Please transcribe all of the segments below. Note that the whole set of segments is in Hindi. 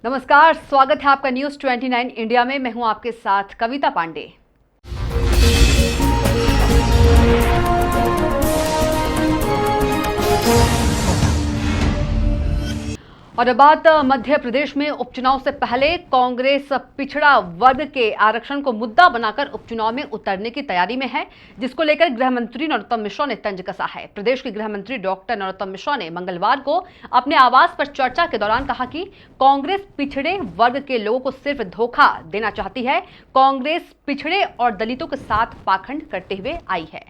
नमस्कार, स्वागत है आपका न्यूज 29 इंडिया में। मैं हूं आपके साथ कविता पांडे। और अब बात मध्य प्रदेश में उपचुनाव से पहले कांग्रेस पिछड़ा वर्ग के आरक्षण को मुद्दा बनाकर उपचुनाव में उतरने की तैयारी में है, जिसको लेकर गृह मंत्री नरोत्तम मिश्रा ने तंज कसा है। प्रदेश के गृह मंत्री डॉक्टर नरोत्तम मिश्रा ने मंगलवार को अपने आवास पर चर्चा के दौरान कहा कि कांग्रेस पिछड़े वर्ग के लोगों को सिर्फ धोखा देना चाहती है। कांग्रेस पिछड़े और दलितों के साथ पाखंड करते हुए आई है।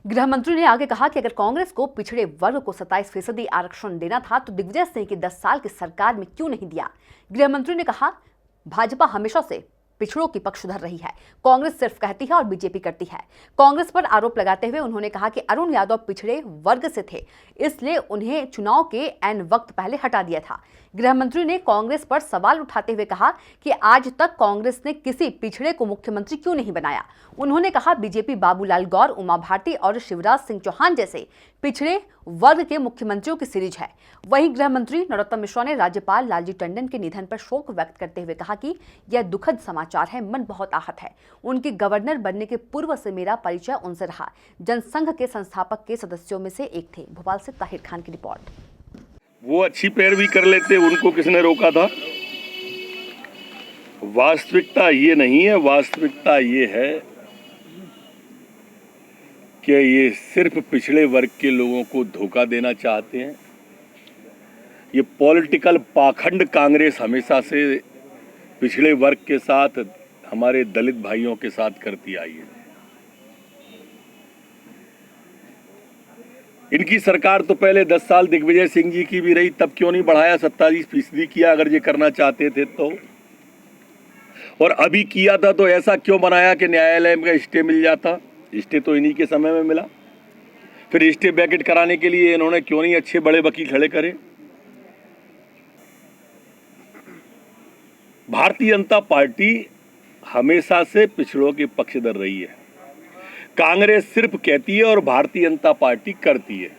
गृह मंत्री ने आगे कहा कि अगर कांग्रेस को पिछड़े वर्ग को 27% आरक्षण देना था तो दिग्विजय सिंह की 10 साल की सरकार में क्यों नहीं दिया। गृह मंत्री ने कहा, भाजपा हमेशा से पिछड़ों की पक्षधर रही है, कांग्रेस सिर्फ कहती है और बीजेपी करती है। कांग्रेस पर आरोप लगाते हुए उन्होंने कहा कि अरुण यादव पिछड़े वर्ग से थे, इसलिए उन्हें चुनाव के ऐन वक्त पहले हटा दिया था। गृह मंत्री ने कांग्रेस पर सवाल उठाते हुए कहा कि आज तक कांग्रेस ने किसी पिछड़े को मुख्यमंत्री क्यों नहीं बनाया। उन्होंने कहा, बीजेपी बाबूलाल गौर, उमा भारती और शिवराज सिंह चौहान जैसे पिछड़े वर्ग के मुख्यमंत्रियों की सीरीज है। वहीं गृह मंत्री नरोत्तम मिश्रा ने राज्यपाल लालजी टंडन के निधन पर शोक व्यक्त करते हुए कहा कि यह दुखद समाचार है, मन बहुत आहत है। उनके गवर्नर बनने के पूर्व से मेरा परिचय उनसे रहा। जनसंघ के संस्थापक के सदस्यों में से एक थे। भोपाल से ताहिर खान की रिपोर्ट। वो अच्छी पैरवी कर लेते, उनको किसने रोका था। वास्तविकता ये नहीं है, वास्तविकता ये है कि ये सिर्फ पिछड़े वर्ग के लोगों को धोखा देना चाहते हैं। ये पॉलिटिकल पाखंड कांग्रेस हमेशा से पिछड़े वर्ग के साथ, हमारे दलित भाइयों के साथ करती आई है। इनकी सरकार तो पहले 10 साल दिग्विजय सिंह जी की भी रही, तब क्यों नहीं बढ़ाया, 27% किया अगर ये करना चाहते थे तो। और अभी किया था तो ऐसा क्यों बनाया कि न्यायालय में स्टे मिल जाता। स्टे तो इन्हीं के समय में मिला। फिर स्टे वैकेट कराने के लिए इन्होंने क्यों नहीं अच्छे बड़े वकील खड़े करे। भारतीय जनता पार्टी हमेशा से पिछड़ों के पक्षधर रही है। कांग्रेस सिर्फ कहती है और भारतीय जनता पार्टी करती है।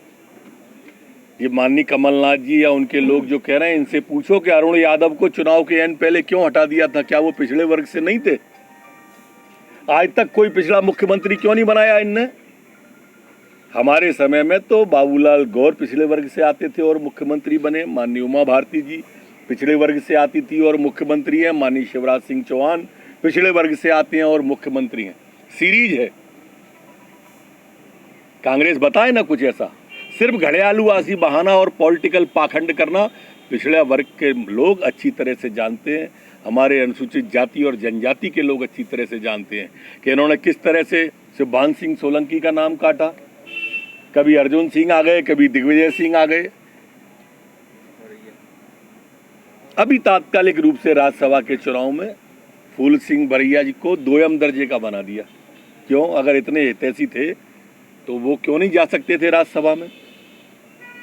ये माननीय कमलनाथ जी या उनके लोग जो कह रहे हैं, इनसे पूछो कि अरुण यादव को चुनाव के एन पहले क्यों हटा दिया था। क्या वो पिछड़े वर्ग से नहीं थे? आज तक कोई पिछड़ा मुख्यमंत्री क्यों नहीं बनाया इनने? हमारे समय में तो बाबूलाल गौर पिछड़े वर्ग से आते थे और मुख्यमंत्री बने। माननीय उमा भारती जी पिछड़े वर्ग से आती थी और मुख्यमंत्री हैं। माननीय शिवराज सिंह चौहान पिछड़े वर्ग से आते हैं और मुख्यमंत्री हैं। सीरीज है। कांग्रेस बताए ना कुछ ऐसा। सिर्फ घड़ियालूआसी बहाना और पॉलिटिकल पाखंड करना पिछड़े वर्ग के लोग अच्छी तरह से जानते हैं। हमारे अनुसूचित जाति और जनजाति के लोग अच्छी तरह से जानते हैं कि इन्होंने किस तरह से सुभान सिंह सोलंकी का नाम काटा। कभी अर्जुन सिंह आ गए, कभी दिग्विजय सिंह आ गए। अभी तात्कालिक रूप से राज्यसभा के चुनाव में फूल सिंह बरैया जी को 2m दर्जे का बना दिया। क्यों? अगर इतने हितैषी थे तो वो क्यों नहीं जा सकते थे राज्यसभा में?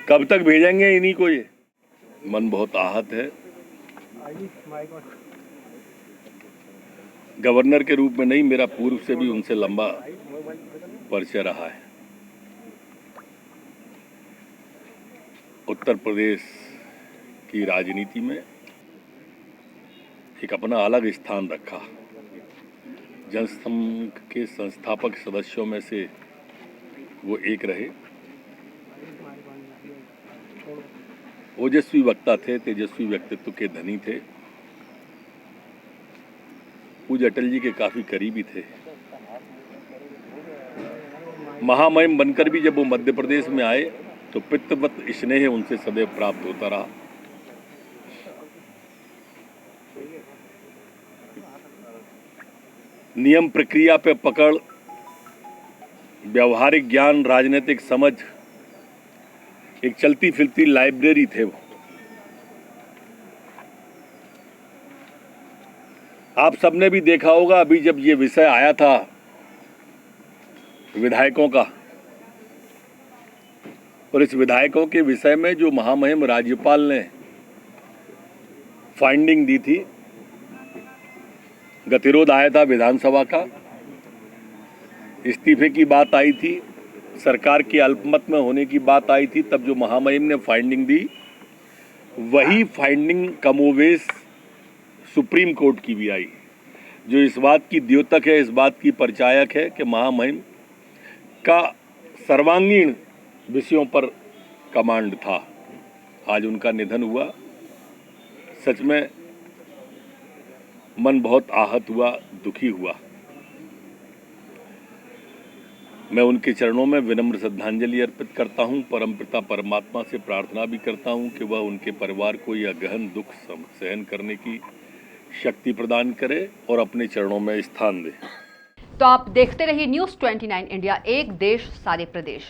कब तक भेजेंगे इन्हीं को? ये मन बहुत आहत है। गवर्नर के रूप में नहीं, मेरा पूर्व से भी उनसे लंबा परिचय रहा है। उत्तर प्रदेश की राजनीति में एक अपना अलग स्थान रखा। जनसंघ के संस्थापक सदस्यों में से वो एक रहे। ओजस्वी वक्ता थे, तेजस्वी व्यक्तित्व के धनी थे। पूज्य अटल जी के काफी करीबी थे। महामहिम बनकर भी जब वो मध्य प्रदेश में आए तो पितृवत स्नेह उनसे सदैव प्राप्त होता रहा। नियम प्रक्रिया पे पकड़, व्यवहारिक ज्ञान, राजनीतिक समझ, एक चलती फिरती लाइब्रेरी थे वो। आप सबने भी देखा होगा, अभी जब ये विषय आया था विधायकों का, और इस विधायकों के विषय में जो महामहिम राज्यपाल ने फाइंडिंग दी थी, गतिरोध आया था विधानसभा का, इस्तीफे की बात आई थी, सरकार के अल्पमत में होने की बात आई थी, तब जो महामहिम ने फाइंडिंग दी वही फाइंडिंग कमोवेश सुप्रीम कोर्ट की भी आई, जो इस बात की द्योतक है, इस बात की परिचायक है कि महामहिम का सर्वांगीण विषयों पर कमांड था। आज उनका निधन हुआ। सच में मन बहुत आहत हुआ, दुखी हुआ। मैं उनके चरणों में विनम्र श्रद्धांजलि अर्पित करता हूं। परमपिता परमात्मा से प्रार्थना भी करता हूं कि वह उनके परिवार को यह गहन दुख सहन करने की शक्ति प्रदान करे और अपने चरणों में स्थान दे। तो आप देखते रहिए न्यूज़ 29 इंडिया, एक देश सारे प्रदेश।